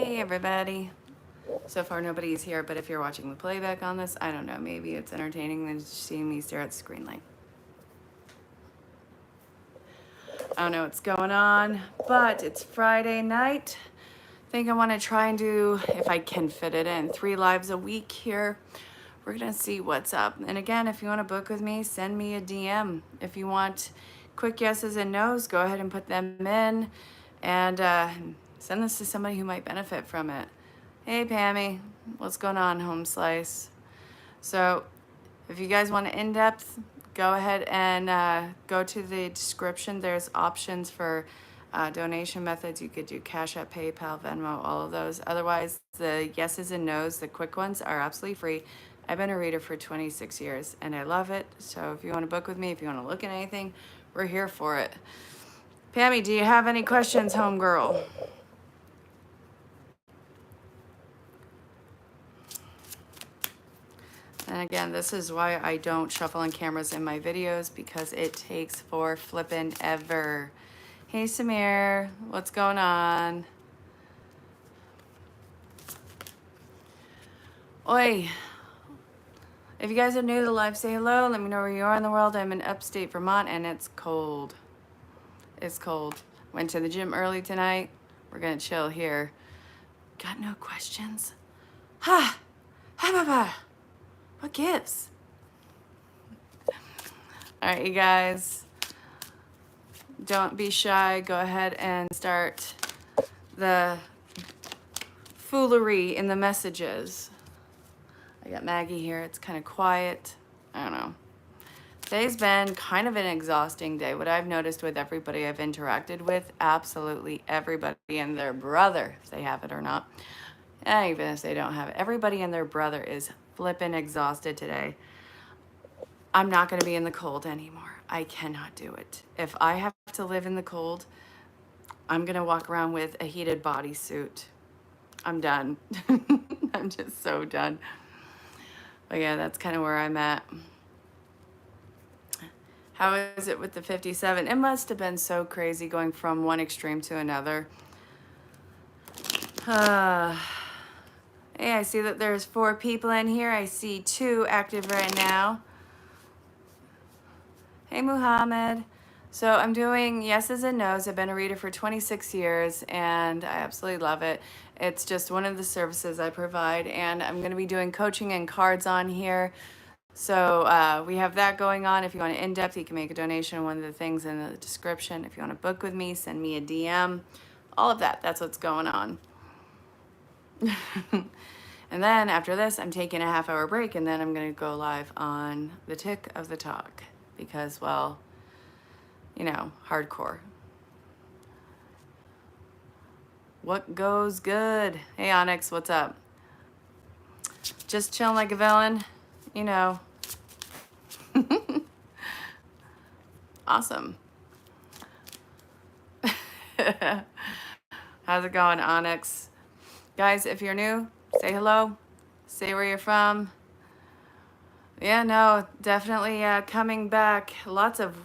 Hey everybody. So far nobody's here, but if you're watching the playback on this, I don't know, maybe it's entertaining than seeing me stare at the screen like. I don't know what's going on, but it's Friday night. I think I want to try and do, if I can fit it in, 3 lives a week here. We're going to see what's up. And again, if you want to book with me, send me a DM. If you want quick yeses and nos, go ahead and put them in and send this to somebody who might benefit from it. Hey Pammy, what's going on, Home Slice? So if you guys want to in-depth, go ahead and go to the description. There's options for donation methods. You could do Cash App, PayPal, Venmo, all of those. Otherwise, the yeses and nos, the quick ones, are absolutely free. I've been a reader for 26 years and I love it. So if you want to book with me, if you want to look at anything, we're here for it. Pammy, do you have any questions, homegirl? And again, this is why I don't shuffle on cameras in my videos, because it takes for flippin' ever. Hey Samir, what's going on? Oi. If you guys are new to the live, say hello. Let me know where you are in the world. I'm in upstate Vermont and it's cold. It's cold. Went to the gym early tonight. We're gonna chill here. Got no questions? Ha! Hi, Papa. What gives? All right, you guys. Don't be shy. Go ahead and start the foolery in the messages. I got Maggie here. It's kind of quiet. I don't know. Today's been kind of an exhausting day. What I've noticed with everybody I've interacted with, absolutely everybody and their brother, if they have it or not, and even if they don't have it, everybody and their brother is flippin' exhausted today. I'm not going to be in the cold anymore. I cannot do it. If I have to live in the cold, I'm going to walk around with a heated bodysuit. I'm done. I'm just so done. But yeah, that's kind of where I'm at. How is it with the 57? It must have been so crazy going from one extreme to another. Hey, I see that there's 4 people in here. I see 2 active right now. Hey, Muhammad. So I'm doing yeses and nos. I've been a reader for 26 years and I absolutely love it. It's just one of the services I provide, and I'm going to be doing coaching and cards on here. So we have that going on. If you want to in-depth, you can make a donation. One of the things in the description. If you want to book with me, send me a DM. All of that. That's what's going on. And then after this, I'm taking a half-hour break, and then I'm going to go live on the Tick of the Talk because, well, you know, hardcore. What goes good? Hey, Onyx, what's up? Just chilling like a villain, you know. Awesome. How's it going, Onyx? Guys, if you're new, say hello. Say where you're from. Yeah, no, definitely coming back. Lots of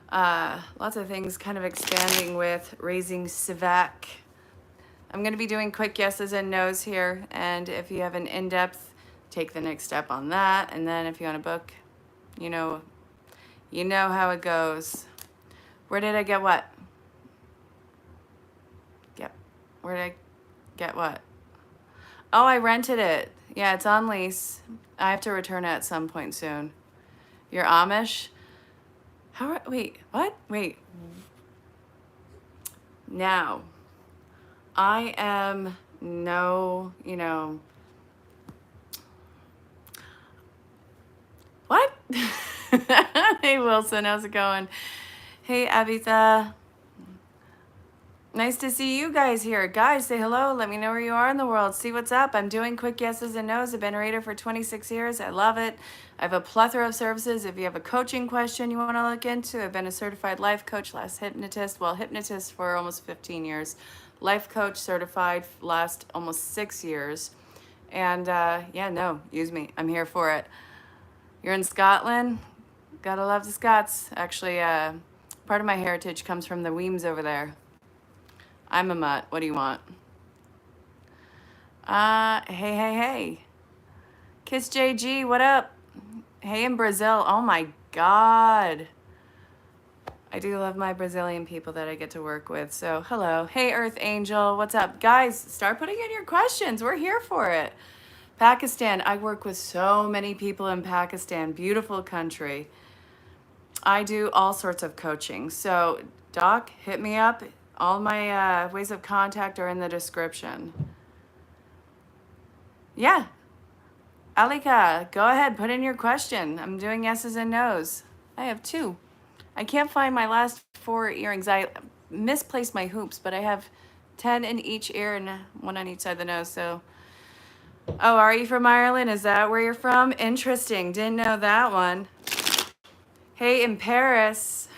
things kind of expanding with raising Sevak. I'm going to be doing quick yeses and nos here, and if you have an in-depth, take the next step on that. And then if you want to book, you know how it goes. Where did I get what? Yep. Where did I get what? Oh, I rented it. Yeah, it's on lease. I have to return it at some point soon. You're Amish? Wait, what? Wait. Now, I am what? Hey, Wilson, how's it going? Hey, Abitha. Nice to see you guys here. Guys, say hello. Let me know where you are in the world. See what's up. I'm doing quick yeses and nos. I've been a reader for 26 years. I love it. I have a plethora of services. If you have a coaching question you want to look into, I've been a certified life coach, last hypnotist. Well, hypnotist for almost 15 years. Life coach certified last almost 6 years. And yeah, no, use me. I'm here for it. You're in Scotland? Gotta love the Scots. Actually, part of my heritage comes from the Weems over there. I'm a mutt. What do you want? Hey. Kiss JG, what up? Hey in Brazil, oh my God. I do love my Brazilian people that I get to work with, so hello. Hey Earth Angel, what's up? Guys, start putting in your questions, we're here for it. Pakistan, I work with so many people in Pakistan, beautiful country. I do all sorts of coaching, so Doc, hit me up. All my ways of contact are in the description. Yeah, Alika, go ahead, put in your question. I'm doing yeses and nos. I have 2. I can't find my last 4 earrings. I misplaced my hoops, but I have 10 in each ear and 1 on each side of the nose, so. Oh, are you from Ireland? Is that where you're from? Interesting, didn't know that one. Hey, in Paris.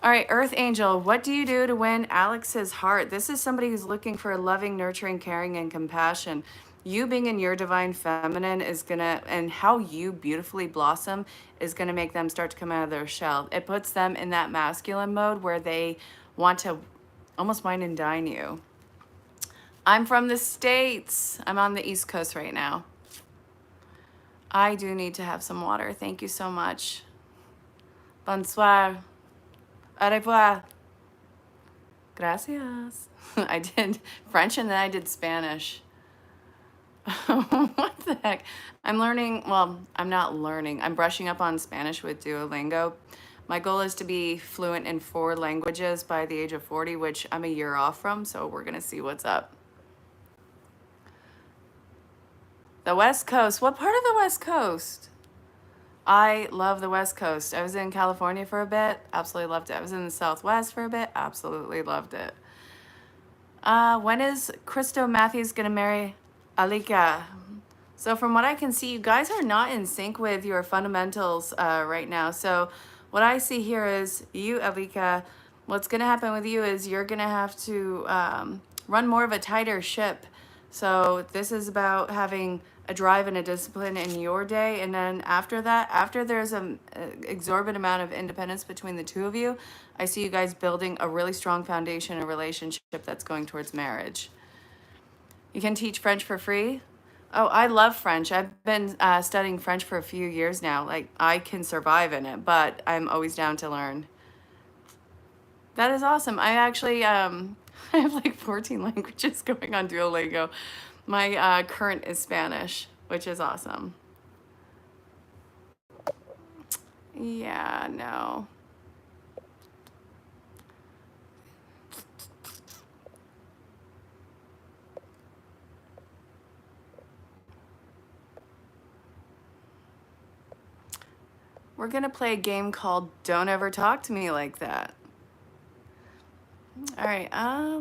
All right, Earth Angel, what do you do to win Alex's heart? This is somebody who's looking for loving, nurturing, caring, and compassion. You being in your divine feminine is gonna, and how you beautifully blossom is gonna make them start to come out of their shell. It puts them in that masculine mode where they want to almost wine and dine you. I'm from the States. I'm on the East Coast right now. I do need to have some water. Thank you so much. Bonsoir. Au revoir. Gracias. I did French and then I did Spanish. What the heck? I'm learning, well, I'm not learning. I'm brushing up on Spanish with Duolingo. My goal is to be fluent in 4 languages by the age of 40, which I'm a year off from, so we're gonna see what's up. The West Coast. What part of the West Coast? I love the West Coast. I was in California for a bit, absolutely loved it. I was in the Southwest for a bit, absolutely loved it. When is Christo Matthews gonna marry Alika? So from what I can see, you guys are not in sync with your fundamentals right now. So what I see here is you, Alika, what's gonna happen with you is you're gonna have to run more of a tighter ship. So this is about having a drive and a discipline in your day, and then after that, after there's an exorbitant amount of independence between the 2 of you, I see you guys building a really strong foundation, a relationship that's going towards marriage. You can teach French for free. Oh, I love French. I've been studying French for a few years now. Like, I can survive in it, but I'm always down to learn. That is awesome. I actually, I have like 14 languages going on Duolingo. My current is Spanish, which is awesome. Yeah, no. We're gonna play a game called Don't Ever Talk to Me Like That. All right,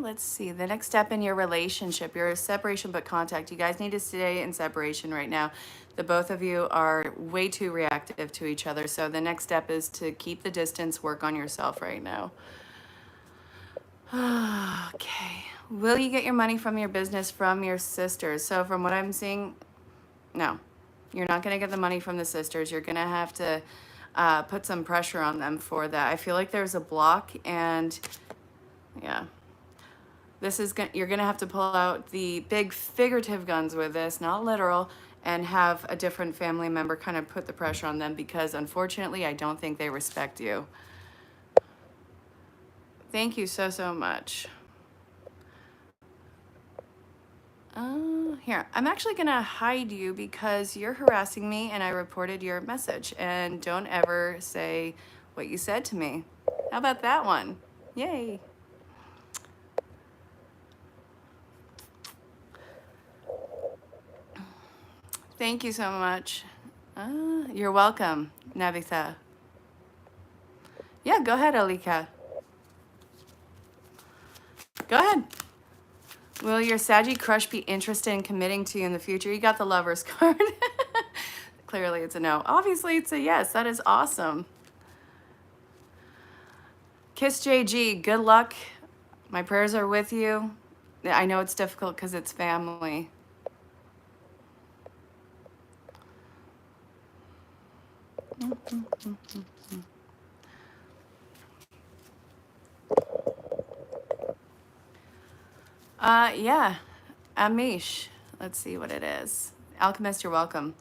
let's see. The next step in your relationship, your separation but contact. You guys need to stay in separation right now. The both of you are way too reactive to each other. So the next step is to keep the distance, work on yourself right now. Okay. Will you get your money from your business from your sisters? So from what I'm seeing, no. You're not going to get the money from the sisters. You're going to have to put some pressure on them for that. I feel like there's a block, and yeah. This is you're going to have to pull out the big figurative guns with this, not literal, and have a different family member kind of put the pressure on them, because unfortunately, I don't think they respect you. Thank you so much. Here, I'm actually gonna hide you because you're harassing me and I reported your message, and don't ever say what you said to me. How about that one? Yay. Thank you so much. You're welcome, Navitha. Yeah, go ahead, Alika. Go ahead. Will your Saggy crush be interested in committing to you in the future? You got the Lover's card. Clearly it's a no. Obviously it's a yes. That is awesome. Kiss JG, good luck. My prayers are with you. I know it's difficult because it's family. Yeah. Amish. Let's see what it is. Alchemist, you're welcome.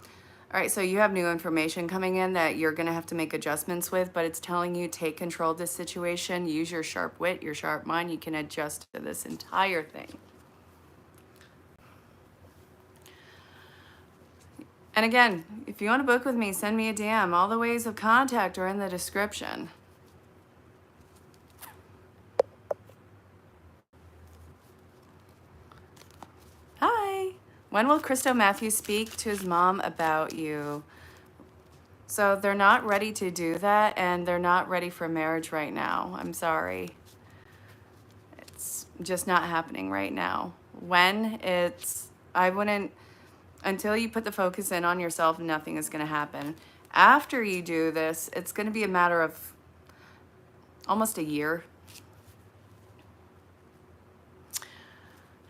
All right, so you have new information coming in that you're going to have to make adjustments with, but it's telling you take control of this situation, use your sharp wit, your sharp mind. You can adjust to this entire thing. And again, if you want to book with me, send me a DM. All the ways of contact are in the description. Hi. When will Christo Matthews speak to his mom about you? So they're not ready to do that, and they're not ready for marriage right now. I'm sorry. It's just not happening right now. I wouldn't, until you put the focus in on yourself, nothing is going to happen. After you do this, it's going to be a matter of almost a year.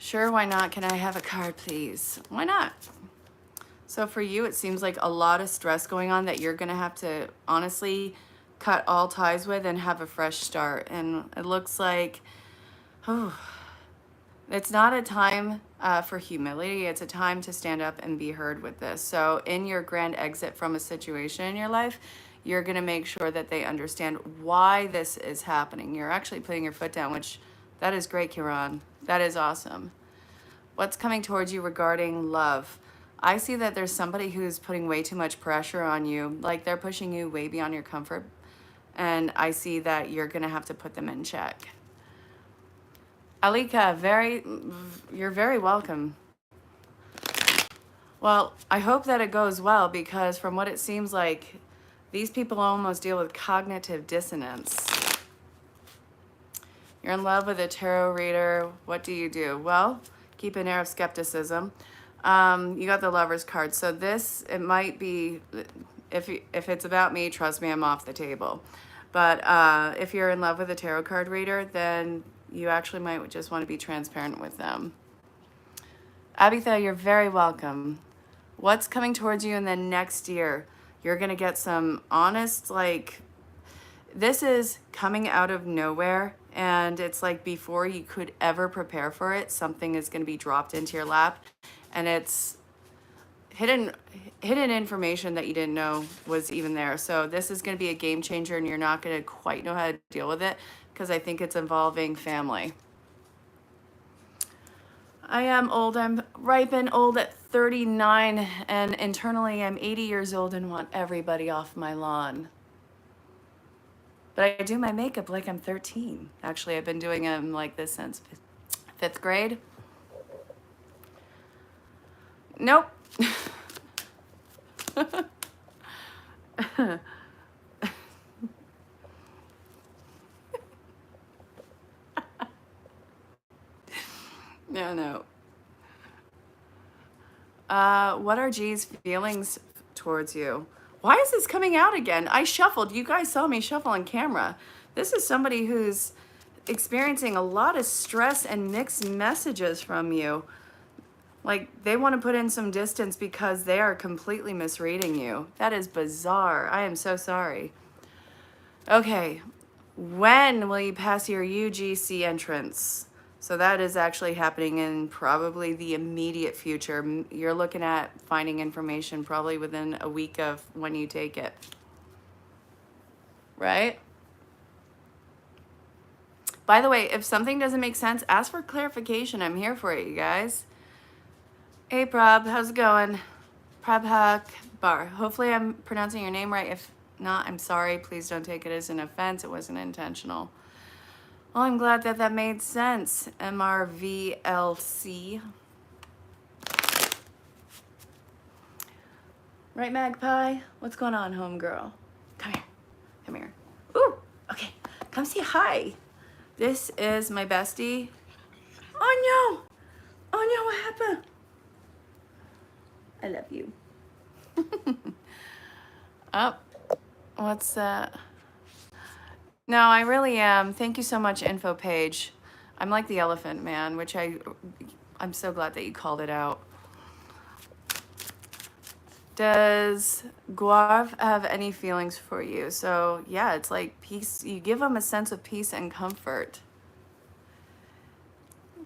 Sure, why not? Can I have a card, please? Why not? So for you, it seems like a lot of stress going on that you're going to have to honestly cut all ties with and have a fresh start. And it looks like, it's not a time for humility. It's a time to stand up and be heard with this. So in your grand exit from a situation in your life, you're going to make sure that they understand why this is happening. You're actually putting your foot down, which that is great, Kiran. That is awesome. What's coming towards you regarding love? I see that there's somebody who's putting way too much pressure on you. Like they're pushing you way beyond your comfort. And I see that you're going to have to put them in check. Alika, you're very welcome. Well, I hope that it goes well, because from what it seems like, these people almost deal with cognitive dissonance. You're in love with a tarot reader. What do you do? Well, keep an air of skepticism. You got the Lover's card. So this, it might be, if it's about me, trust me, I'm off the table. But if you're in love with a tarot card reader, then you actually might just want to be transparent with them. Abitha, you're very welcome. What's coming towards you in the next year? You're going to get some honest, this is coming out of nowhere. And it's like before you could ever prepare for it, something is going to be dropped into your lap. And it's hidden information that you didn't know was even there. So this is going to be a game changer, and you're not going to quite know how to deal with it, because I think it's involving family. I am old. I'm ripe and old at 39, and internally I'm 80 years old and want everybody off my lawn. But I do my makeup like I'm 13. Actually, I've been doing them like this since 5th grade. Nope. No. What are G's feelings towards you? Why is this coming out again? I shuffled. You guys saw me shuffle on camera. This is somebody who's experiencing a lot of stress and mixed messages from you. Like they want to put in some distance because they are completely misreading you. That is bizarre. I am so sorry. Okay. When will you pass your UGC entrance? So that is actually happening in probably the immediate future. You're looking at finding information probably within a week of when you take it. Right? By the way, if something doesn't make sense, ask for clarification. I'm here for it, you guys. Hey, Prab, how's it going? Prabhak Bar. Hopefully I'm pronouncing your name right. If not, I'm sorry. Please don't take it as an offense. It wasn't intentional. Well, I'm glad that that made sense. MRVLC. Right, Magpie? What's going on, homegirl? Come here. Come here. Ooh, okay. Come say hi. This is my bestie. Oh, no. Oh, no, what happened? I love you. Oh, what's that? No, I really am. Thank you so much, info page. I'm like the elephant man, which I'm so glad that you called it out. Does Guav have any feelings for you? So yeah, it's like peace. You give them a sense of peace and comfort.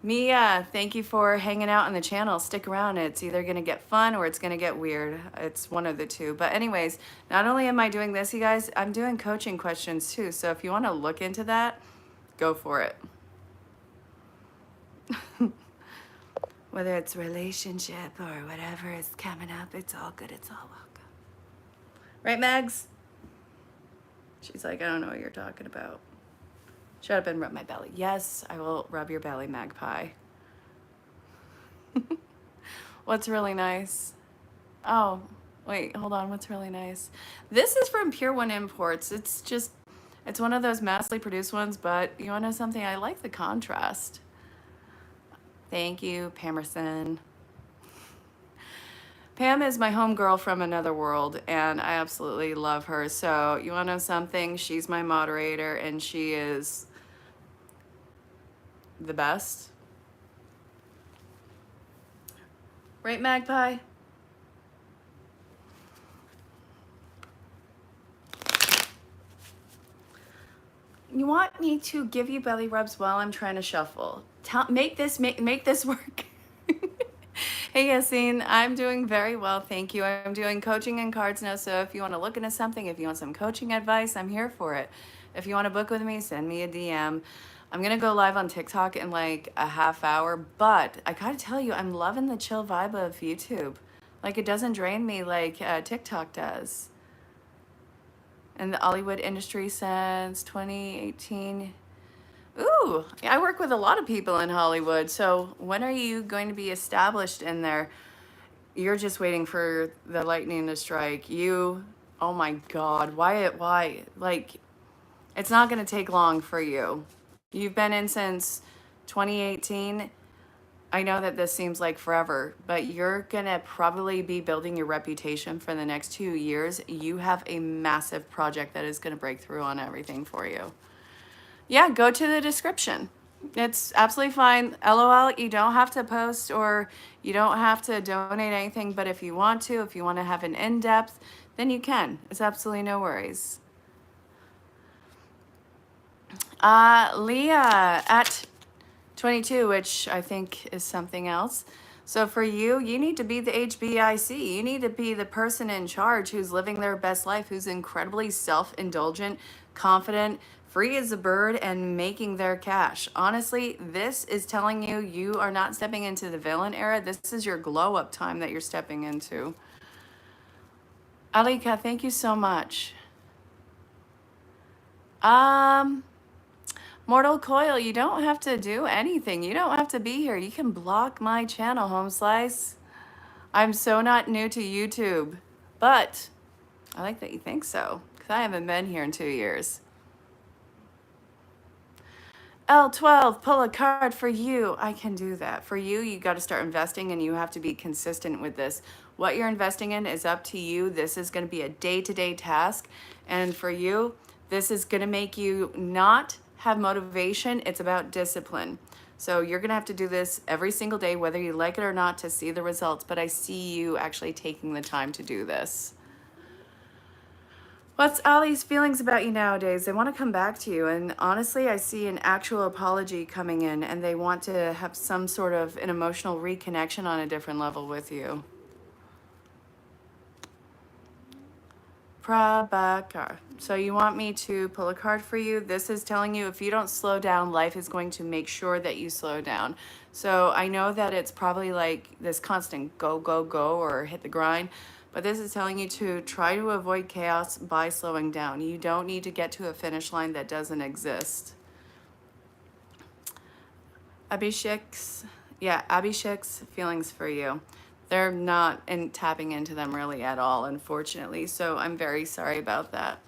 Mia, thank you for hanging out on the channel. Stick around. It's either going to get fun or it's going to get weird. It's one of the two. But anyways, not only am I doing this, you guys, I'm doing coaching questions too. So if you want to look into that, go for it. Whether it's relationship or whatever is coming up, it's all good. It's all welcome. Right, Mags? She's like, I don't know what you're talking about. Shut up and rub my belly. Yes, I will rub your belly, Magpie. What's really nice? Oh, wait, hold on. What's really nice? This is from Pure One Imports. It's one of those massively produced ones, but you want to know something? I like the contrast. Thank you, Pamerson. Pam is my homegirl from another world, and I absolutely love her. So you want to know something? She's my moderator, and she is the best. Right, Magpie? You want me to give you belly rubs while I'm trying to shuffle? Make this work. Hey, Yassine, I'm doing very well, thank you. I'm doing coaching and cards now, so if you want to look into something, if you want some coaching advice, I'm here for it. If you want to book with me, send me a DM. I'm going to go live on TikTok in like a half hour, but I gotta tell you, I'm loving the chill vibe of YouTube. Like, it doesn't drain me like TikTok does. In the Hollywood industry since 2018. Ooh, I work with a lot of people in Hollywood. So when are you going to be established in there? You're just waiting for the lightning to strike. Oh my God, why? Like, it's not going to take long for you. You've been in since 2018. I know that this seems like forever, but you're going to probably be building your reputation for the next 2 years. You have a massive project that is going to break through on everything for you. Yeah, go to the description. It's absolutely fine. LOL, you don't have to post or you don't have to donate anything, but if you want to have an in-depth, then you can. It's absolutely no worries. Leah at 22, which I think is something else. So for you, you need to be the HBIC. You need to be the person in charge who's living their best life, who's incredibly self-indulgent, confident, free as a bird, and making their cash. Honestly, this is telling you you are not stepping into the villain era. This is your glow-up time that you're stepping into. Alika, thank you so much. Mortal Coil, you don't have to do anything. You don't have to be here. You can block my channel, Home Slice. I'm so not new to YouTube, but I like that you think so, because I haven't been here in 2 years. L12, pull a card for you. I can do that. For you, you got to start investing, and you have to be consistent with this. What you're investing in is up to you. This is going to be a day-to-day task, and for you, this is going to make you not have motivation. It's about discipline. So you're gonna have to do this every single day, whether you like it or not, to see the results. But I see you actually taking the time to do this. What's Ali's feelings about you nowadays? They want to come back to you. And honestly, I see an actual apology coming in, and they want to have some sort of an emotional reconnection on a different level with you. Prabhakar. So you want me to pull a card for you? This is telling you if you don't slow down, life is going to make sure that you slow down. So I know that it's probably like this constant go, go, go, or hit the grind, but this is telling you to try to avoid chaos by slowing down. You don't need to get to a finish line that doesn't exist. Abhishek's feelings for you. They're not tapping into them really at all, unfortunately. So I'm very sorry about that.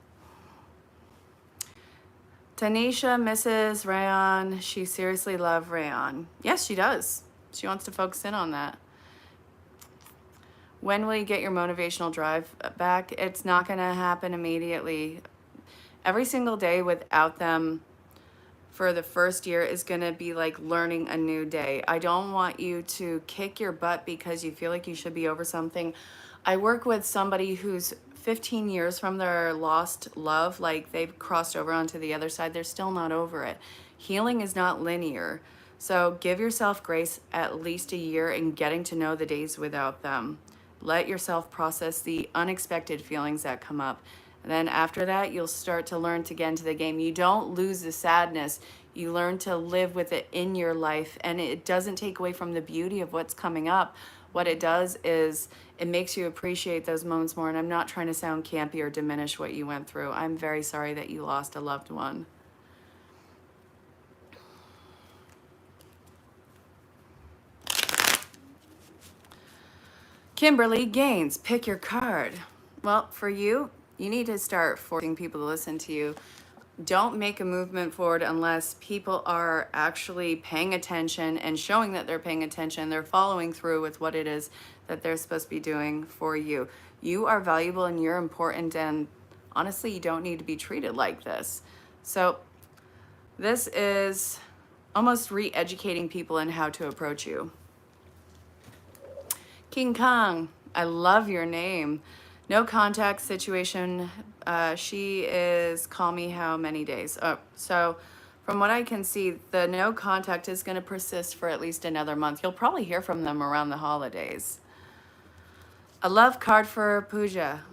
Tanisha misses Rayon. She seriously loves Rayon. Yes, she does. She wants to focus in on that. When will you get your motivational drive back? It's not going to happen immediately. Every single day without them for the first year is going to be like learning a new day. I don't want you to kick your butt because you feel like you should be over something. I work with somebody who's 15 years from their lost love, like they've crossed over onto the other side. They're still not over it. Healing is not linear. So give yourself grace at least a year in getting to know the days without them. Let yourself process the unexpected feelings that come up. And then after that, you'll start to learn to get into the game. You don't lose the sadness. You learn to live with it in your life, and it doesn't take away from the beauty of what's coming up. What it does is it makes you appreciate those moments more. And I'm not trying to sound campy or diminish what you went through. I'm very sorry that you lost a loved one. Kimberly Gaines, pick your card. Well, for you, you need to start forcing people to listen to you. Don't make a movement forward unless people are actually paying attention and showing that they're paying attention. They're following through with what it is that they're supposed to be doing for you. You are valuable and you're important, and honestly, you don't need to be treated like this. So this is almost re-educating people in how to approach you. King Kong, I love your name. No contact situation. She is call me how many days? So from what I can see, the no contact is going to persist for at least another month. You'll probably hear from them around the holidays. A love card for Pooja.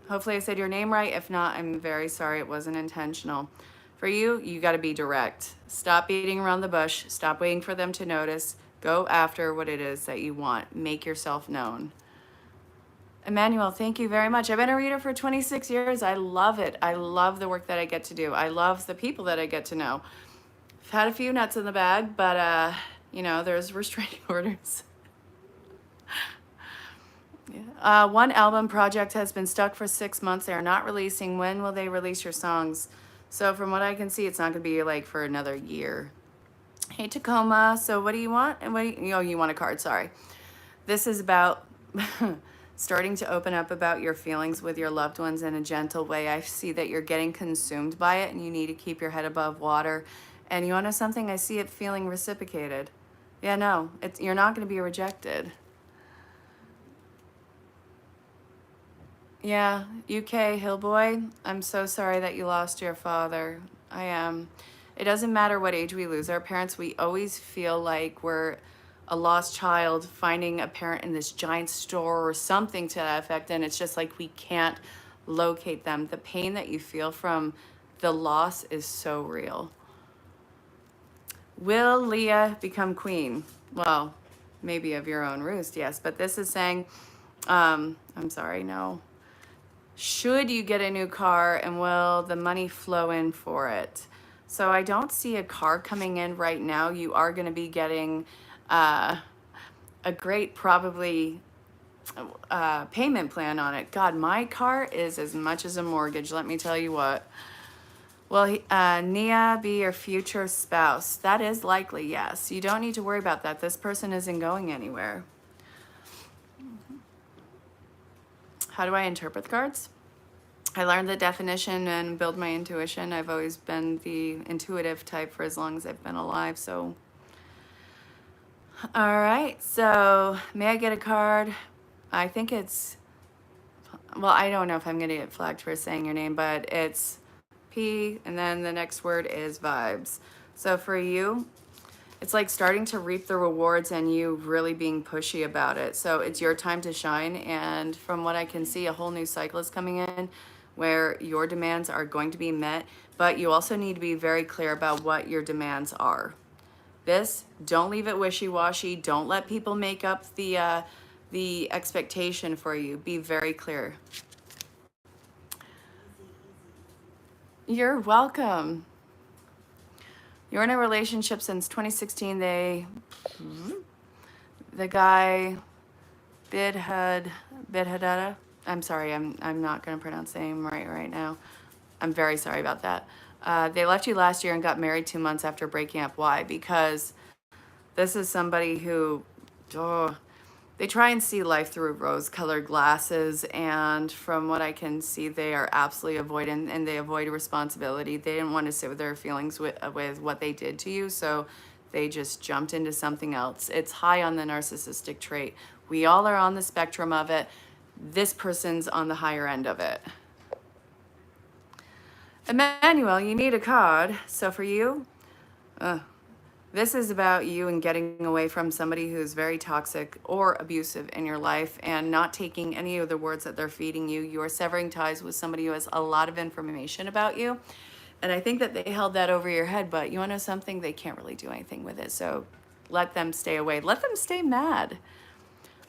Hopefully I said your name right. If not, I'm very sorry. It wasn't intentional. For you, you got to be direct. Stop beating around the bush. Stop waiting for them to notice. Go after what it is that you want. Make yourself known. Emmanuel, thank you very much. I've been a reader for 26 years. I love it. I love the work that I get to do. I love the people that I get to know. I've had a few nuts in the bag, but, you know, there's restraining orders. Yeah. One album project has been stuck for 6 months. They are not releasing. When will they release your songs? So from what I can see, it's not going to be like for another year. Hey, Tacoma. So what do you want? And what do you, oh, you want a card. Sorry. This is about starting to open up about your feelings with your loved ones in a gentle way. I see that you're getting consumed by it and you need to keep your head above water. And you want to know something? I see it feeling reciprocated. Yeah, no, you're not going to be rejected. Yeah, UK Hillboy, I'm so sorry that you lost your father. I am. It doesn't matter what age we lose our parents, we always feel like we're a lost child finding a parent in this giant store or something to that effect, and it's just like we can't locate them. The pain that you feel from the loss is so real. Will Leah become queen? Well, maybe of your own roost, yes, but this is saying, I'm sorry, no. Should you get a new car, and will the money flow in for it? So I don't see a car coming in right now. You are going to be getting a great probably payment plan on it. God, my car is as much as a mortgage, let me tell you what. Will Nia be your future spouse? That is likely, yes. You don't need to worry about that. This person isn't going anywhere. How do I interpret the cards? I learned the definition and build my intuition. I've always been the intuitive type for as long as I've been alive, so. All right, so may I get a card? I think it's, well, I don't know if I'm gonna get flagged for saying your name, but it's P, and then the next word is vibes. So for you, it's like starting to reap the rewards and you really being pushy about it. So it's your time to shine. And from what I can see, a whole new cycle is coming in where your demands are going to be met, but you also need to be very clear about what your demands are. Don't leave it wishy-washy. Don't let people make up the expectation for you. Be very clear. You're welcome. You're in a relationship since 2016. The guy, Bidhadada. I'm sorry, I'm not going to pronounce the name right now. I'm very sorry about that. They left you last year and got married 2 months after breaking up. Why? Because this is somebody who, they try and see life through rose-colored glasses, and from what I can see, they are absolutely avoidant and they avoid responsibility. They didn't want to sit with their feelings with what they did to you, so they just jumped into something else. It's high on the narcissistic trait. We all are on the spectrum of it. This person's on the higher end of it. Emmanuel, you need a card. So for you, This is about you and getting away from somebody who's very toxic or abusive in your life and not taking any of the words that they're feeding you. You are severing ties with somebody who has a lot of information about you. And I think that they held that over your head, but you want to know something? They can't really do anything with it. So let them stay away. Let them stay mad.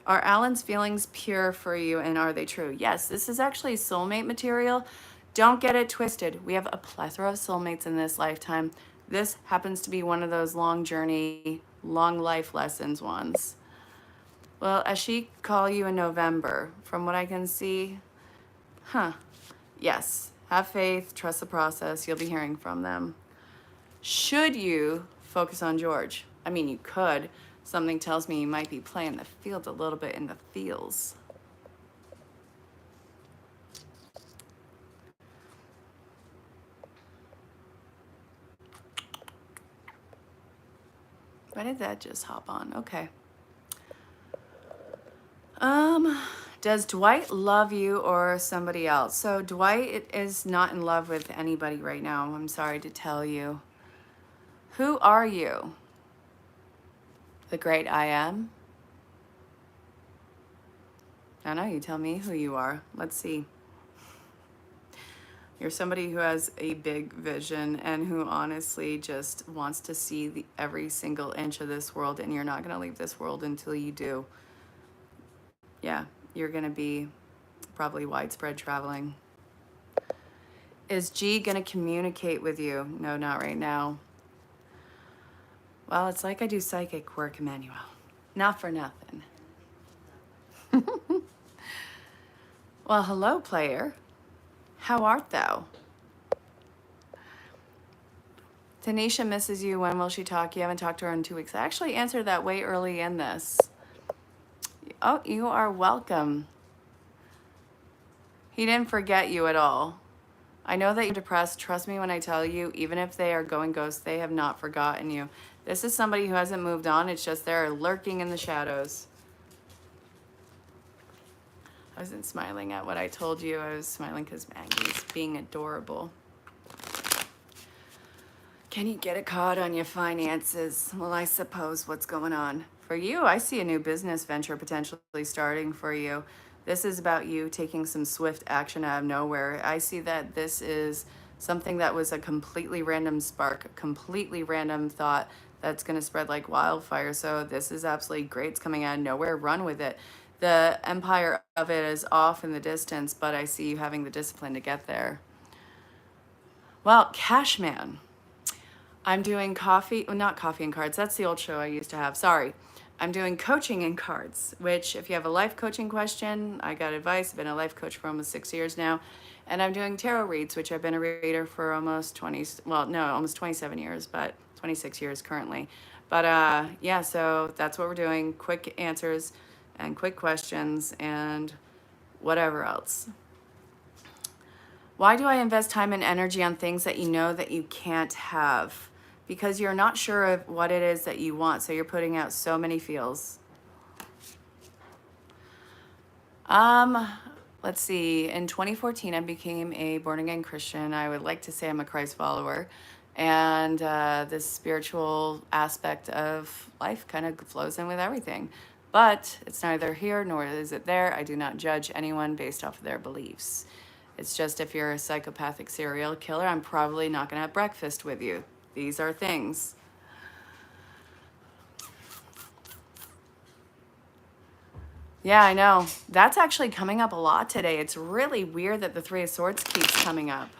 Are Alan's feelings pure for you and are they true? Yes, this is actually soulmate material. Don't get it twisted. We have a plethora of soulmates in this lifetime. This happens to be one of those long journey, long life lessons ones. Will Ashik call you in November? From what I can see, yes. Have faith, trust the process. You'll be hearing from them. Should you focus on George? I mean, you could. Something tells me you might be playing the field a little bit in the feels. Why did that just hop on? Okay. Does Dwight love you or somebody else? So Dwight is not in love with anybody right now. I'm sorry to tell you. Who are you? The great I am? I don't know, you tell me who you are. Let's see. You're somebody who has a big vision and who honestly just wants to see every single inch of this world, and you're not going to leave this world until you do. Yeah, you're going to be probably widespread traveling. Is G going to communicate with you? No, not right now. Well, it's like I do psychic work, Emmanuel. Not for nothing. Well, hello, player. How art thou? Tanisha misses you. When will she talk? You haven't talked to her in 2 weeks. I actually answered that way early in this. Oh, you are welcome. He didn't forget you at all. I know that you're depressed. Trust me when I tell you, even if they are going ghost, they have not forgotten you. This is somebody who hasn't moved on. It's just they're lurking in the shadows. I wasn't smiling at what I told you. I was smiling because Maggie's being adorable. Can you get a card on your finances? Well, I suppose what's going on. For you, I see a new business venture potentially starting for you. This is about you taking some swift action out of nowhere. I see that this is something that was a completely random spark, a completely random thought that's going to spread like wildfire. So this is absolutely great. It's coming out of nowhere. Run with it. The empire of it is off in the distance, but I see you having the discipline to get there. Well, Cashman. I'm doing not coffee and cards. That's the old show I used to have. Sorry. I'm doing coaching and cards, which if you have a life coaching question, I got advice. I've been a life coach for almost 6 years now. And I'm doing tarot reads, which I've been a reader for almost 27 years, but 26 years currently. But yeah, so that's what we're doing. Quick answers and quick questions and whatever else. Why do I invest time and energy on things that you know that you can't have? Because you're not sure of what it is that you want, so you're putting out so many feels. Let's see. In 2014, I became a born-again Christian. I would like to say I'm a Christ follower. And this spiritual aspect of life kind of flows in with everything. But it's neither here nor is it there. I do not judge anyone based off of their beliefs. It's just if you're a psychopathic serial killer, I'm probably not going to have breakfast with you. These are things. Yeah, I know. That's actually coming up a lot today. It's really weird that the Three of Swords keeps coming up.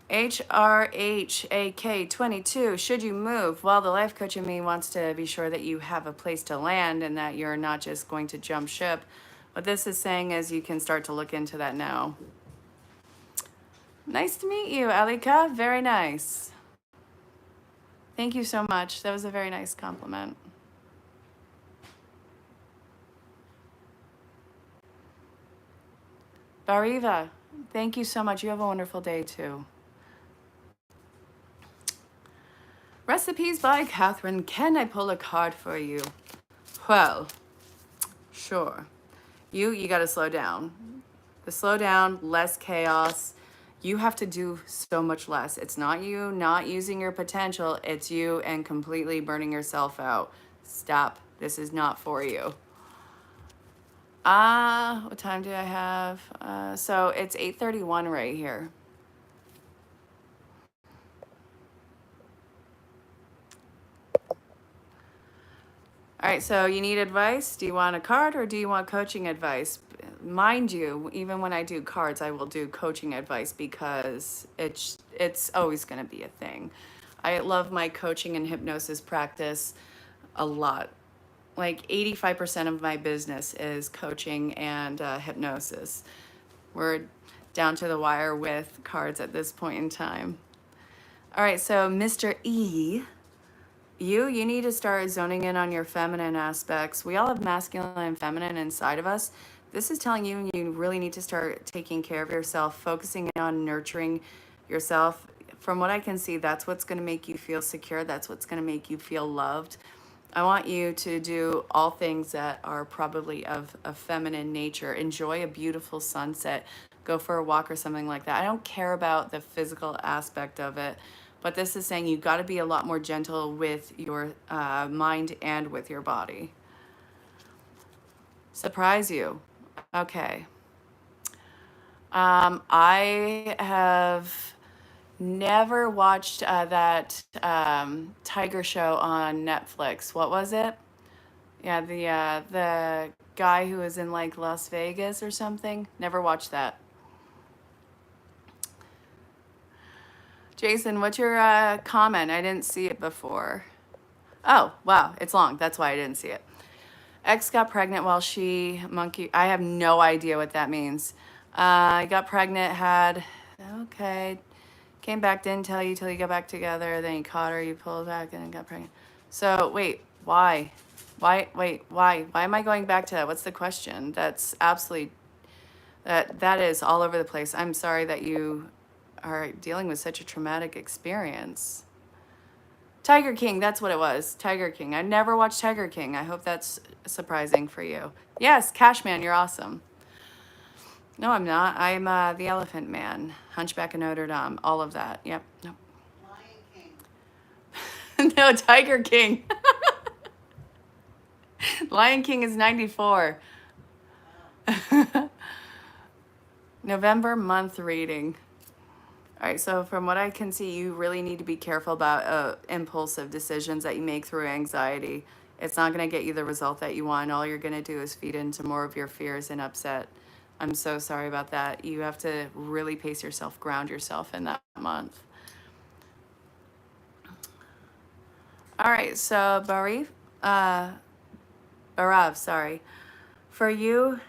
HRHAK22, should you move? Well, the life coach in me wants to be sure that you have a place to land and that you're not just going to jump ship. What this is saying is you can start to look into that now. Nice to meet you, Alika. Very nice. Thank you so much. That was a very nice compliment. Bariva, thank you so much. You have a wonderful day too. Recipes by Catherine. Can I pull a card for you? Well, sure. You got to slow down. The slow down, less chaos. You have to do so much less. It's not you not using your potential, it's you and completely burning yourself out. Stop. This is not for you. What time do I have? So it's 8:31 right here. All right, so you need advice? Do you want a card or do you want coaching advice? Mind you, even when I do cards, I will do coaching advice because it's always going to be a thing. I love my coaching and hypnosis practice a lot. Like 85% of my business is coaching and hypnosis. We're down to the wire with cards at this point in time. All right, so Mr. E, you need to start zoning in on your feminine aspects. We all have masculine and feminine inside of us. This is telling you you really need to start taking care of yourself, focusing on nurturing yourself. From what I can see, that's what's going to make you feel secure. That's what's going to make you feel loved. I want you to do all things that are probably of a feminine nature. Enjoy a beautiful sunset. Go for a walk or something like that. I don't care about the physical aspect of it, but this is saying you got to be a lot more gentle with your mind and with your body. Surprise you. Okay. I have never watched that tiger show on Netflix. What was it? Yeah, the guy who was in like Las Vegas or something. Never watched that. Jason, what's your comment? I didn't see it before. Oh, wow, it's long. That's why I didn't see it. Ex got pregnant while she monkey. I have no idea what that means. Got pregnant, had, okay, came back, didn't tell you till you got back together. Then you caught her, you pulled back, and then got pregnant. So, wait, why? Why am I going back to that? What's the question? That's absolutely, that is all over the place. I'm sorry that you are dealing with such a traumatic experience. Tiger King, that's what it was. Tiger King. I never watched Tiger King. I hope that's surprising for you. Yes, Cashman, you're awesome. No, I'm not. I'm the Elephant Man, Hunchback of Notre Dame, all of that. Yep. No. Lion King. No, Tiger King. Lion King is 94. November month reading. All right, so from what I can see, you really need to be careful about impulsive decisions that you make through anxiety. It's not going to get you the result that you want. All you're going to do is feed into more of your fears and upset. I'm so sorry about that. You have to really pace yourself, ground yourself in that month. All right, so Barav, sorry. For you,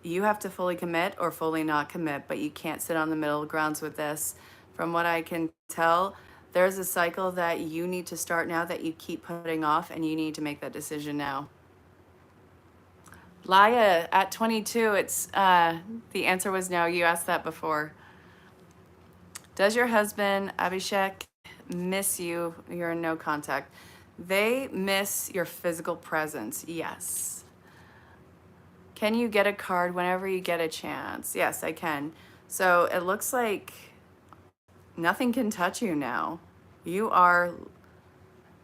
you have to fully commit or fully not commit, but you can't sit on the middle grounds with this. From what I can tell, there's a cycle that you need to start now that you keep putting off, and you need to make that decision now. Laya, at 22, it's the answer was no. You asked that before. Does your husband, Abhishek, miss you? You're in no contact. They miss your physical presence, yes. Can you get a card whenever you get a chance? Yes, I can. So it looks like nothing can touch you now. You are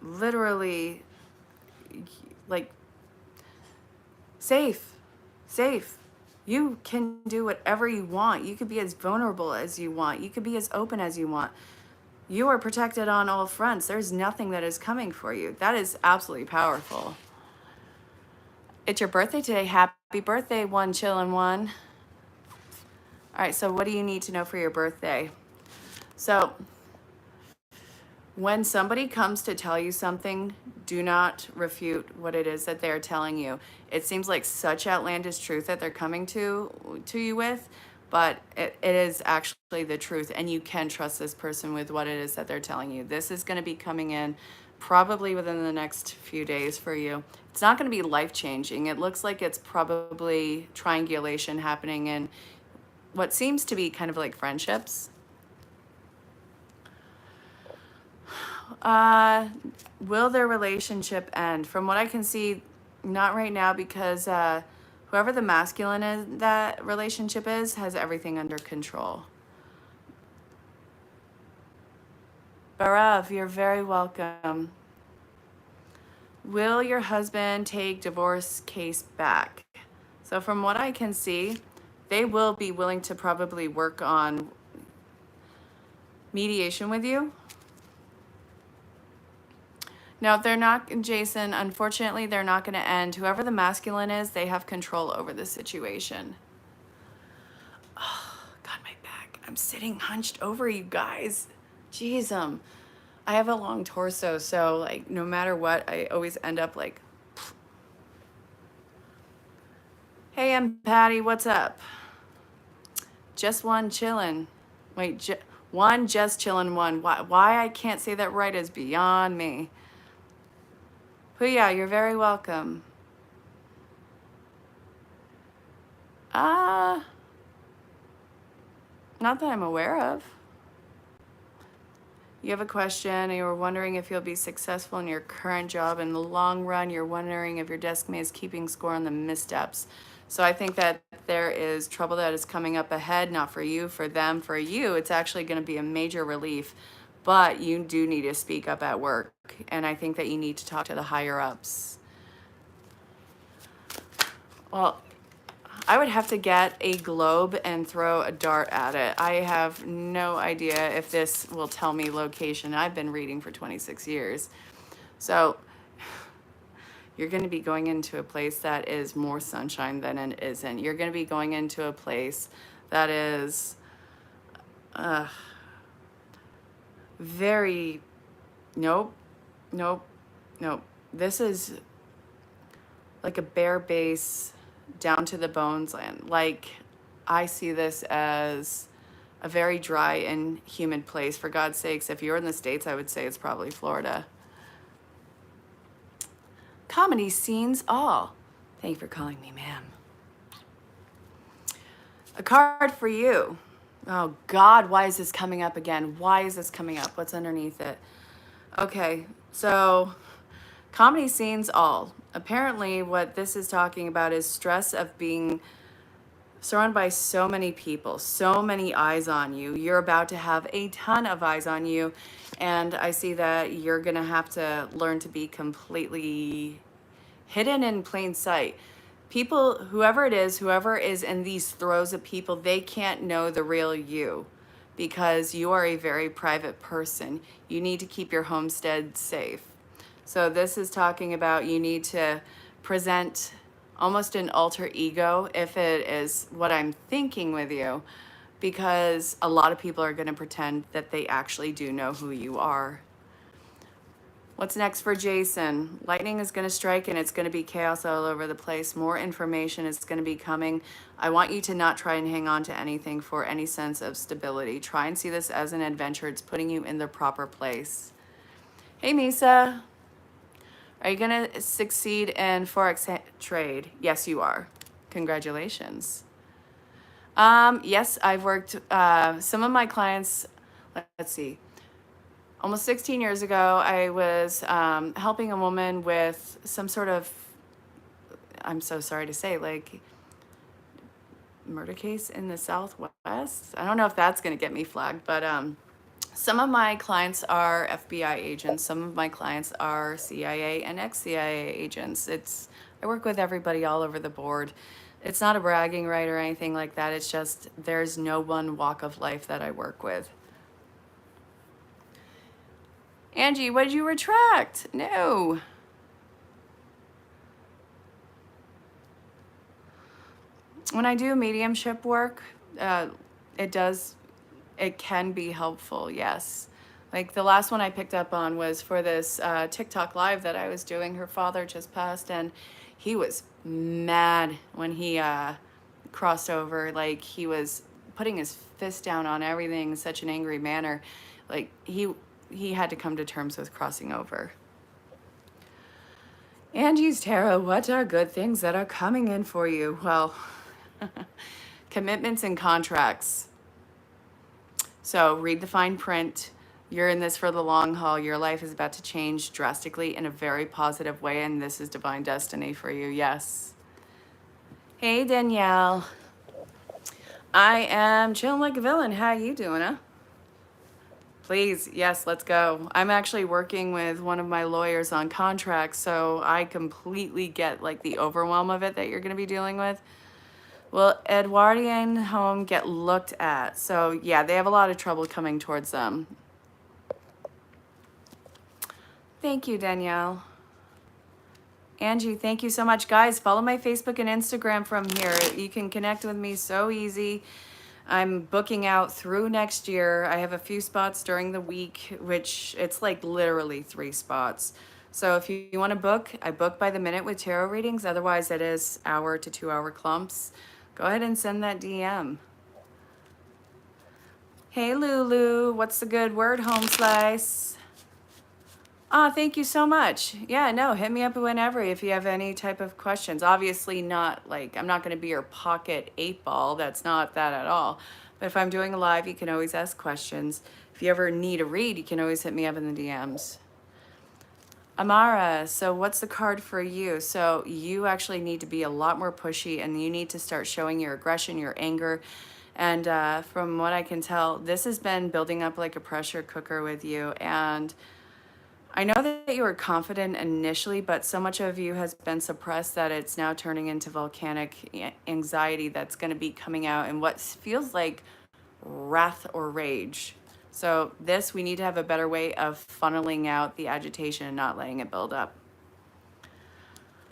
literally like safe. You can do whatever you want. You could be as vulnerable as you want. You could be as open as you want. You are protected on all fronts. There's nothing that is coming for you. That is absolutely powerful. It's your birthday today. Happy birthday, one chillin' one. All right, so what do you need to know for your birthday? So when somebody comes to tell you something, do not refute what it is that they're telling you. It seems like such outlandish truth that they're coming to you with, but it is actually the truth, and you can trust this person with what it is that they're telling you. This is going to be coming in probably within the next few days for you. It's not going to be life-changing. It looks like it's probably triangulation happening in what seems to be kind of like friendships. Will their relationship end? From what I can see, not right now, because whoever the masculine is that relationship is has everything under control. Barav, you're very welcome. Will your husband take divorce case back? So from what I can see, they will be willing to probably work on mediation with you. Now, if they're not, Jason, unfortunately, they're not going to end. Whoever the masculine is, they have control over the situation. Oh, God, my back. I'm sitting hunched over, you guys. Jeez, I have a long torso, so like no matter what, I always end up like, hey, I'm Patty, what's up? Just one chillin'. Wait, one just chillin' one. Why I can't say that right is beyond me. Huya, you're very welcome. Not that I'm aware of. You have a question and you're wondering if you'll be successful in your current job in the long run. You're wondering if your desk mate is keeping score on the missteps. So I think that there is trouble that is coming up ahead, not for you, for them, for you. It's actually going to be a major relief, but you do need to speak up at work. And I think that you need to talk to the higher ups. Well, I would have to get a globe and throw a dart at it. I have no idea if this will tell me location. I've been reading for 26 years. So you're going to be going into a place that is more sunshine than it isn't. You're going to be going into a place that is very, nope. This is like a bare base, down to the bones land. Like, I see this as a very dry and humid place. For God's sakes, if you're in the States, I would say it's probably Florida. Comedy scenes all. Thank you for calling me ma'am. A card for you. Oh God, why is this coming up again? Why is this coming up? What's underneath it? Okay, so comedy scenes all. Apparently what this is talking about is stress of being surrounded by so many people, so many eyes on you. You're about to have a ton of eyes on you. And I see that you're going to have to learn to be completely hidden in plain sight. People, whoever is in these throes of people, they can't know the real you because you are a very private person. You need to keep your homestead safe. So this is talking about you need to present almost an alter ego if it is what I'm thinking with you, because a lot of people are going to pretend that they actually do know who you are. What's next for Jason? Lightning is going to strike and it's going to be chaos all over the place. More information is going to be coming. I want you to not try and hang on to anything for any sense of stability. Try and see this as an adventure. It's putting you in the proper place. Hey, Misa. Are you going to succeed in Forex trade? Yes, you are. Congratulations. Yes, I've worked, some of my clients, let's see, almost 16 years ago, I was helping a woman with some sort of, I'm so sorry to say, like murder case in the Southwest. I don't know if that's going to get me flagged, but some of my clients are FBI agents. Some of my clients are CIA and ex-CIA agents. I work with everybody all over the board. It's not a bragging right or anything like that. It's just there's no one walk of life that I work with. Angie, what did you retract? No. When I do mediumship work, it can be helpful, yes. Like the last one I picked up on was for this TikTok live that I was doing. Her father just passed and he was mad when he crossed over. Like he was putting his fist down on everything in such an angry manner. Like he had to come to terms with crossing over. Angie's Tarot, what are good things that are coming in for you? Well, commitments and contracts. So read the fine print. You're in this for the long haul. Your life is about to change drastically in a very positive way, and this is divine destiny for you, yes. Hey, Danielle. I am chilling like a villain. How you doing, huh? Please, yes, let's go. I'm actually working with one of my lawyers on contracts, so I completely get like the overwhelm of it that you're going to be dealing with. Will Edwardian home get looked at? So yeah, they have a lot of trouble coming towards them. Thank you, Danielle. Angie, thank you so much. Guys, follow my Facebook and Instagram from here. You can connect with me so easy. I'm booking out through next year. I have a few spots during the week, which it's like literally 3 spots. So if you want to book, I book by the minute with tarot readings. Otherwise, it is hour to 2 hour clumps. Go ahead and send that DM. Hey, Lulu, what's the good word, home slice? Ah, thank you so much. Yeah, no, hit me up whenever if you have any type of questions. Obviously not like, I'm not going to be your pocket 8-ball. That's not that at all. But if I'm doing a live, you can always ask questions. If you ever need a read, you can always hit me up in the DMs. Amara, so what's the card for you? So you actually need to be a lot more pushy and you need to start showing your aggression, your anger. And from what I can tell, this has been building up like a pressure cooker with you. And I know that you were confident initially, but so much of you has been suppressed that it's now turning into volcanic anxiety that's going to be coming out in what feels like wrath or rage. So this, we need to have a better way of funneling out the agitation and not letting it build up.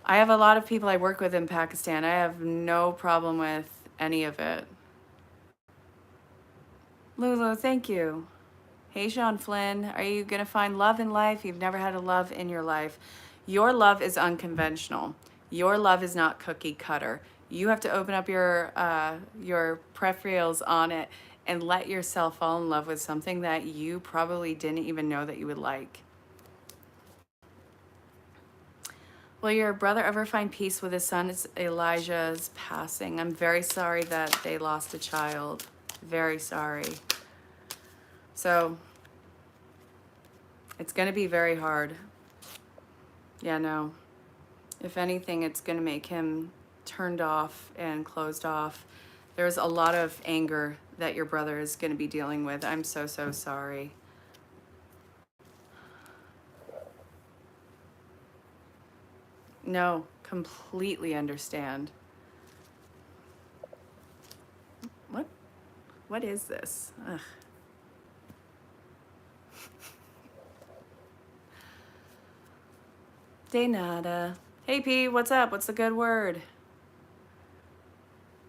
I have a lot of people I work with in Pakistan. I have no problem with any of it. Lulu, thank you. Hey, Sean Flynn, are you going to find love in life? You've never had a love in your life. Your love is unconventional. Your love is not cookie cutter. You have to open up your peripherals on it and let yourself fall in love with something that you probably didn't even know that you would like. Will your brother ever find peace with his son? It's Elijah's passing. I'm very sorry that they lost a child. Very sorry. So it's going to be very hard. Yeah, no. If anything, it's going to make him turned off and closed off. There's a lot of anger that your brother is going to be dealing with. I'm so, so sorry. No, completely understand. What is this? Ugh. De nada. Hey P, what's up? What's the good word?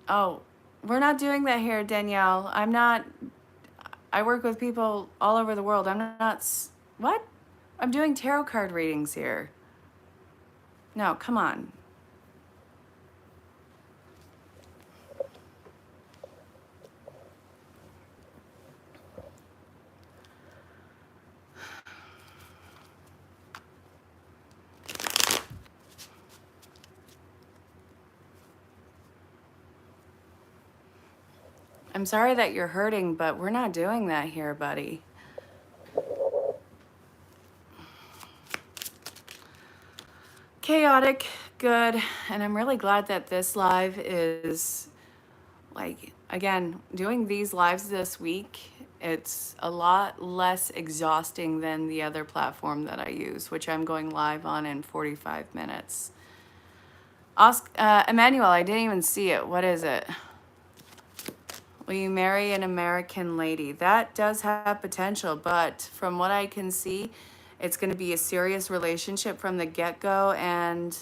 Oh, we're not doing that here, Danielle. I work with people all over the world. I'm not, what? I'm doing tarot card readings here. No, come on. I'm sorry that you're hurting, but we're not doing that here, buddy. Chaotic, good, and I'm really glad that this live is, like, again, doing these lives this week, it's a lot less exhausting than the other platform that I use, which I'm going live on in 45 minutes. Emmanuel, I didn't even see it. What is it? Will you marry an American lady? That does have potential, but from what I can see, it's going to be a serious relationship from the get-go, and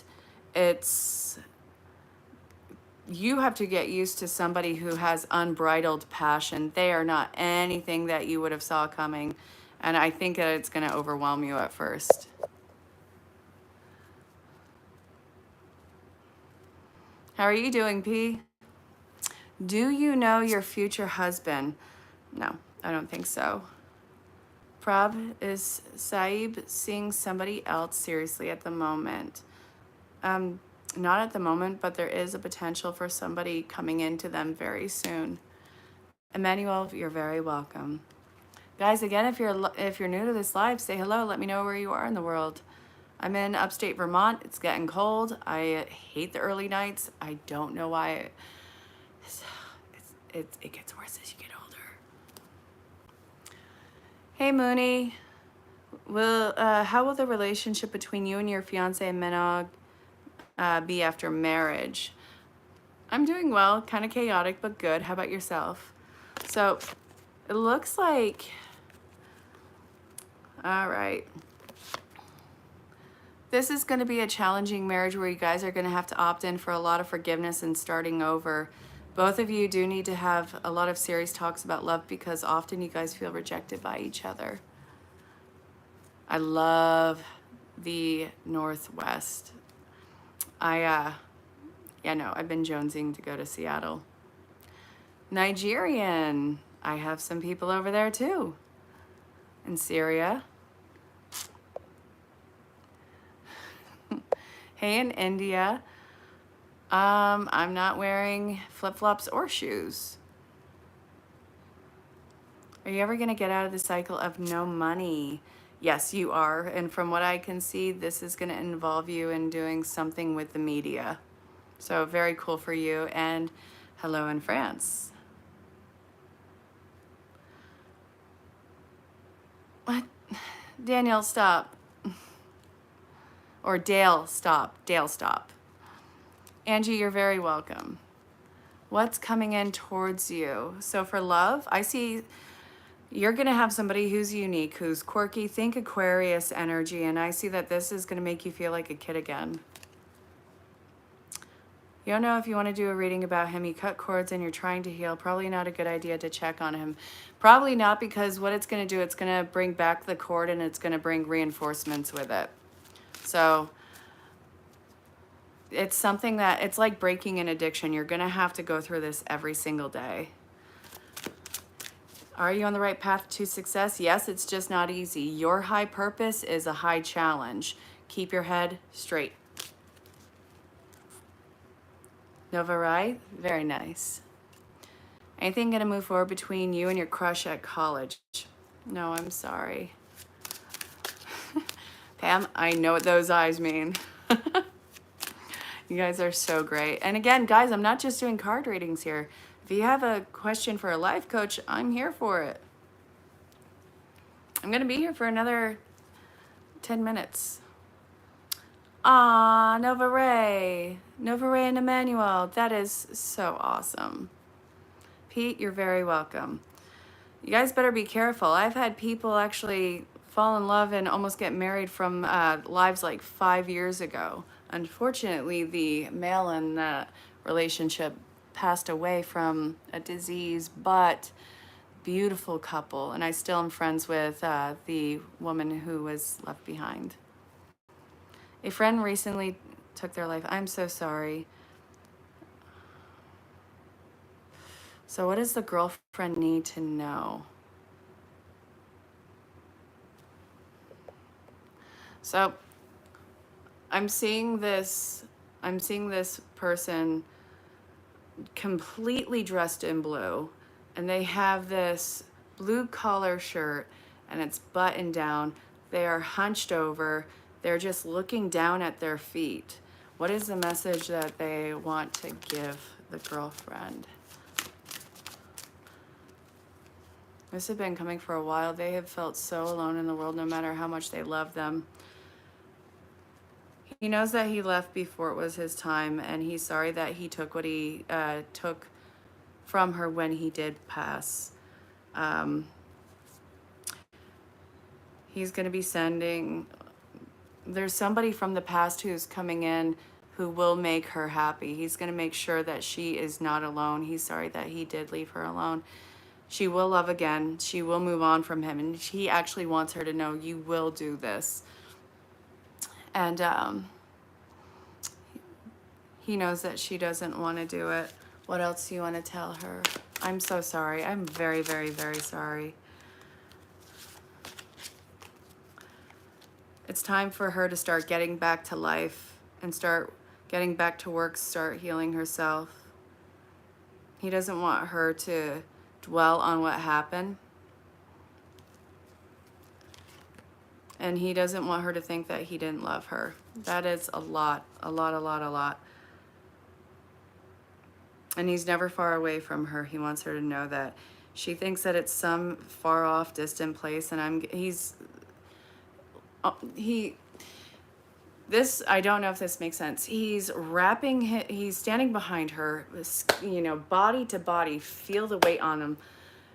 you have to get used to somebody who has unbridled passion. They are not anything that you would have saw coming, and I think that it's going to overwhelm you at first. How are you doing, P? Do you know your future husband? No, I don't think so. Prab, is Saib seeing somebody else seriously at the moment? Not at the moment, but there is a potential for somebody coming into them very soon. Emmanuel, you're very welcome. Guys, again, if you're new to this live, say hello. Let me know where you are in the world. I'm in upstate Vermont. It's getting cold. I hate the early nights. I don't know why. It gets worse as you get older. Hey, Mooney. How will the relationship between you and your fiance Minog be after marriage? I'm doing well, kind of chaotic, but good. How about yourself? So it looks like, all right. This is going to be a challenging marriage where you guys are going to have to opt in for a lot of forgiveness and starting over. Both of you do need to have a lot of serious talks about love because often you guys feel rejected by each other. I love the Northwest. Yeah, no, I've been jonesing to go to Seattle. Nigerian. I have some people over there too. In Syria. Hey, in India. I'm not wearing flip-flops or shoes. Are you ever gonna get out of the cycle of no money? Yes, you are. And from what I can see, this is gonna involve you in doing something with the media. So very cool for you. And hello in France. What? Daniel, stop. Or Dale, stop. Dale, stop. Angie, you're very welcome. What's coming in towards you? So for love, I see you're going to have somebody who's unique, who's quirky. Think Aquarius energy, and I see that this is going to make you feel like a kid again. You don't know if you want to do a reading about him. You cut cords and you're trying to heal. Probably not a good idea to check on him. Probably not, because what it's going to do, it's going to bring back the cord and it's going to bring reinforcements with it. So it's something that, it's like breaking an addiction. You're going to have to go through this every single day. Are you on the right path to success? Yes, it's just not easy. Your high purpose is a high challenge. Keep your head straight. Nova Rai, very nice. Anything going to move forward between you and your crush at college? No, I'm sorry. Pam, I know what those eyes mean. You guys are so great. And again, guys, I'm not just doing card readings here. If you have a question for a life coach, I'm here for it. I'm going to be here for another 10 minutes. Ah, Nova Ray. Nova Ray and Emmanuel. That is so awesome. Pete, you're very welcome. You guys better be careful. I've had people actually fall in love and almost get married from lives like 5 years ago. Unfortunately, the male in that relationship passed away from a disease, but beautiful couple. And I still am friends with the woman who was left behind. A friend recently took their life. I'm so sorry. So what does the girlfriend need to know? So I'm seeing this person completely dressed in blue, and they have this blue collar shirt and it's buttoned down. They are hunched over. They're just looking down at their feet. What is the message that they want to give the girlfriend? This has been coming for a while. They have felt so alone in the world, no matter how much they love them. He knows that he left before it was his time, and he's sorry that he took what he took from her when he did pass. He's going to be sending... There's somebody from the past who's coming in who will make her happy. He's going to make sure that she is not alone. He's sorry that he did leave her alone. She will love again. She will move on from him. And he actually wants her to know, you will do this. And he knows that she doesn't want to do it. What else do you want to tell her? I'm so sorry. I'm very, very, very sorry. It's time for her to start getting back to life and start getting back to work, start healing herself. He doesn't want her to dwell on what happened. And he doesn't want her to think that he didn't love her. That is a lot, a lot, a lot, a lot. And he's never far away from her. He wants her to know that She thinks that it's some far off distant place, and he this, I don't know if this makes sense. He's he's standing behind her, you know, body to body, feel the weight on him.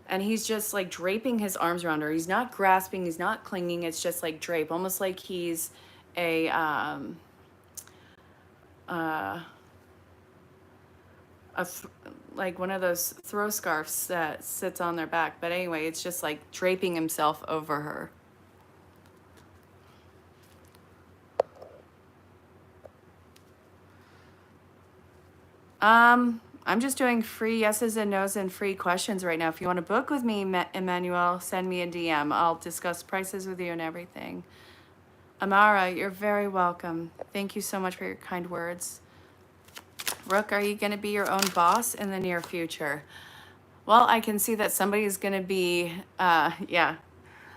And he's just like draping his arms around her. He's not grasping, he's not clinging. It's just like drape, almost like he's a, uh, like one of those throw scarves that sits on their back. But anyway, it's just like draping himself over her. I'm just doing free yeses and nos and free questions right now. If you want to book with me, Emmanuel, send me a DM. I'll discuss prices with you and everything. Amara, you're very welcome. Thank you so much for your kind words. Rook, are you going to be your own boss in the near future? Well, I can see that somebody's going to be, yeah,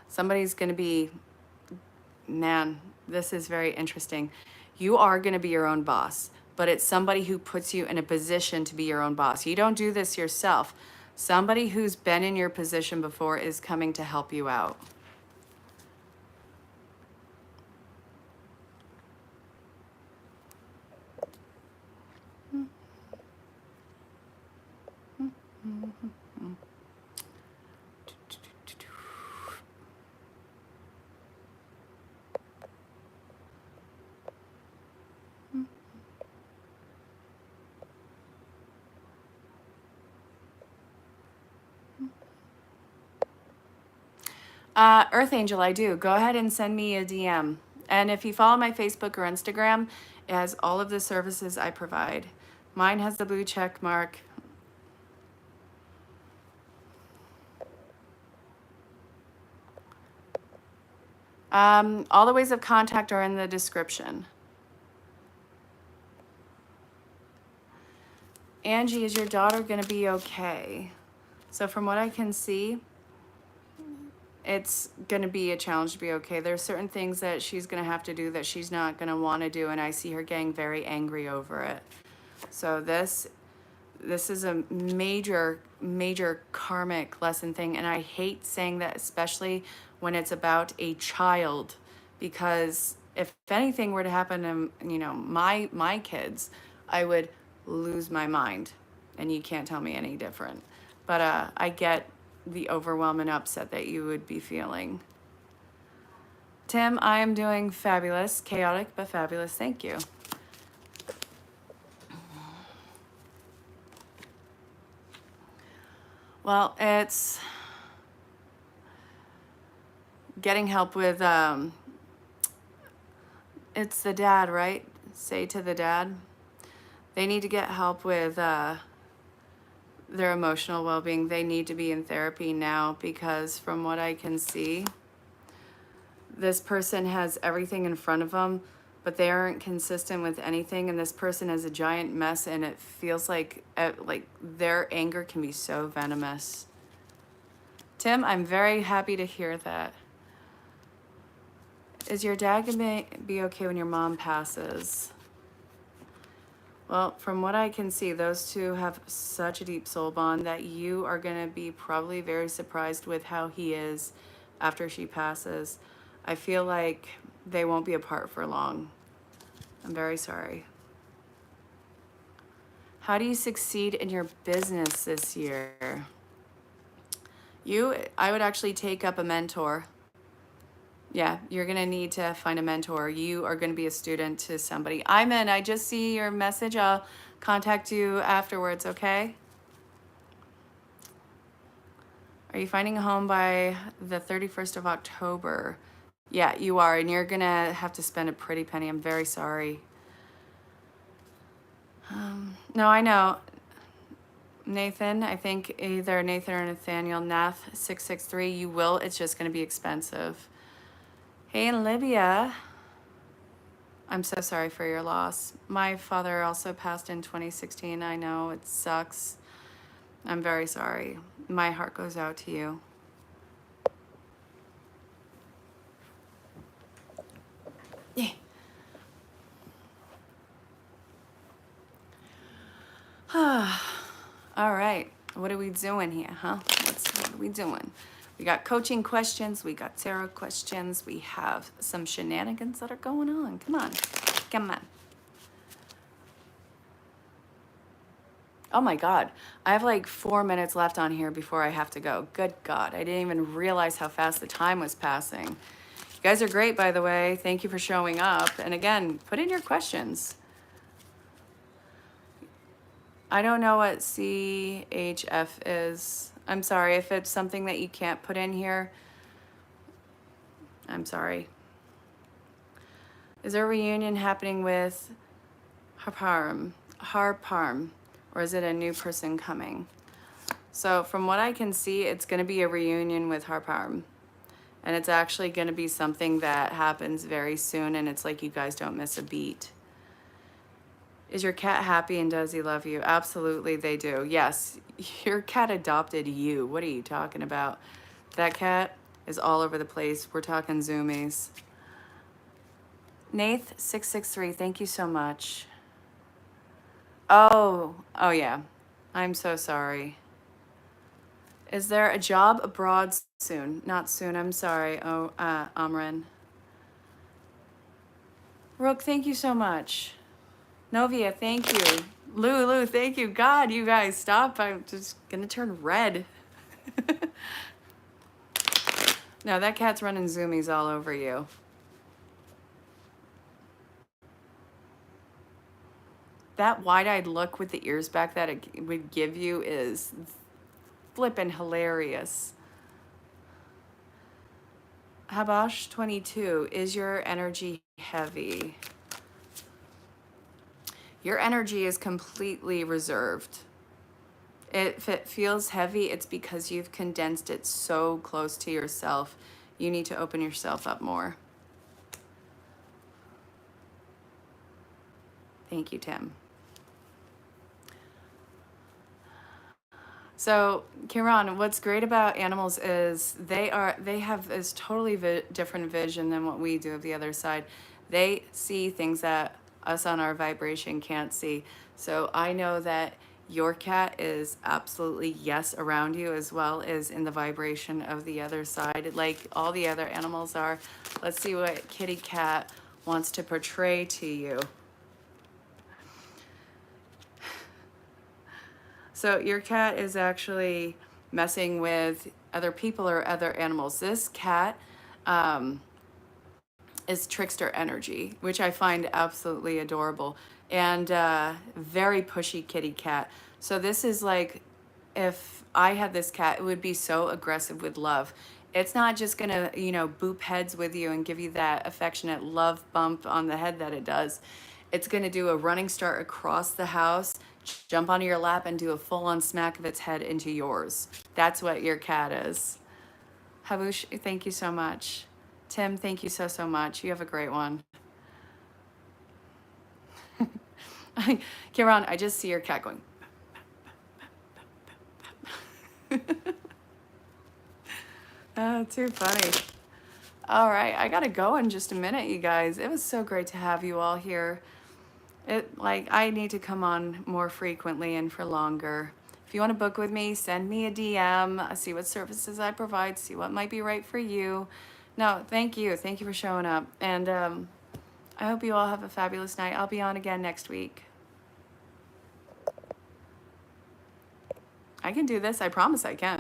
somebody's going to be, man, this is very interesting. You are going to be your own boss, but it's somebody who puts you in a position to be your own boss. You don't do this yourself. Somebody who's been in your position before is coming to help you out. Earth Angel, I do. Go ahead and send me a DM. And if you follow my Facebook or Instagram, it has all of the services I provide. Mine has the blue check mark. All the ways of contact are in the description. Angie, is your daughter going to be okay? So from what I can see, it's going to be a challenge to be okay. There's certain things that she's going to have to do that she's not going to want to do, and I see her getting very angry over it. So this is a major karmic lesson thing, and I hate saying that, especially when it's about a child, because if anything were to happen to, you know, my kids, I would lose my mind, and you can't tell me any different. But I get the overwhelm and upset that you would be feeling. Tim, I am doing fabulous, chaotic but fabulous. Thank you. Well, it's getting help with, it's the dad, right? Say to the dad. They need to get help with their emotional well-being. They need to be in therapy now, because from what I can see, this person has everything in front of them, but they aren't consistent with anything, and this person is a giant mess, and it feels like their anger can be so venomous. Tim, I'm very happy to hear that. Is your dad gonna be okay when your mom passes? Well, from what I can see, those two have such a deep soul bond that you are going to be probably very surprised with how he is after she passes. I feel like they won't be apart for long. I'm very sorry. How do you succeed in your business this year? I would actually take up a mentor. Yeah, you're going to need to find a mentor. You are going to be a student to somebody. Iman, I just see your message. I'll contact you afterwards, okay? Are you finding a home by the 31st of October? Yeah, you are, and you're going to have to spend a pretty penny. I'm very sorry. No, I know. Nathan, I think either Nathan or Nathaniel, Nath 663, you will. It's just going to be expensive. Hey, Olivia. I'm so sorry for your loss. My father also passed in 2016. I know, it sucks. I'm very sorry. My heart goes out to you. Yeah. All right. What are we doing here, huh? What are we doing? We got coaching questions. We got tarot questions. We have some shenanigans that are going on. Come on. Come on. Oh my God. I have like 4 minutes left on here before I have to go. Good God. I didn't even realize how fast the time was passing. You guys are great, by the way. Thank you for showing up. And again, put in your questions. I don't know what CHF is. I'm sorry if it's something that you can't put in here. I'm sorry. Is there a reunion happening with Harparm, or is it a new person coming? So from what I can see, it's going to be a reunion with Harparm. And it's actually going to be something that happens very soon, and it's like you guys don't miss a beat. Is your cat happy and does he love you? Absolutely, they do. Yes, your cat adopted you. What are you talking about? That cat is all over the place. We're talking zoomies. Nath663, thank you so much. Oh yeah. I'm so sorry. Is there a job abroad soon? Not soon, I'm sorry. Oh, Amran. Rook, thank you so much. Novia, thank you. Lulu, thank you. God, you guys, stop. I'm just gonna turn red. No, that cat's running zoomies all over you. That wide-eyed look with the ears back that it would give you is flippin' hilarious. Habash 22, is your energy heavy? Your energy is completely reserved. If it feels heavy, it's because you've condensed it so close to yourself. You need to open yourself up more. Thank you, Tim. So, Kiran, what's great about animals is they have this totally different vision than what we do of the other side. They see things that us on our vibration can't see. So I know that your cat is absolutely yes around you as well as in the vibration of the other side, like all the other animals are. Let's see what kitty cat wants to portray to you. So your cat is actually messing with other people or other animals. This cat is trickster energy, which I find absolutely adorable, and very pushy kitty cat. So this is like, if I had this cat, it would be so aggressive with love. It's not just gonna, boop heads with you and give you that affectionate love bump on the head that it does. It's gonna do a running start across the house, jump onto your lap, and do a full-on smack of its head into yours. That's what your cat is. Habush, thank you so much. Tim, thank you so, so much. You have a great one. Kiran, I just see your cat going. Too funny. All right, I gotta go in just a minute, you guys. It was so great to have you all here. I need to come on more frequently and for longer. If you want to book with me, send me a DM. See what services I provide, see what might be right for you. No, thank you. Thank you for showing up. And I hope you all have a fabulous night. I'll be on again next week. I can do this. I promise I can.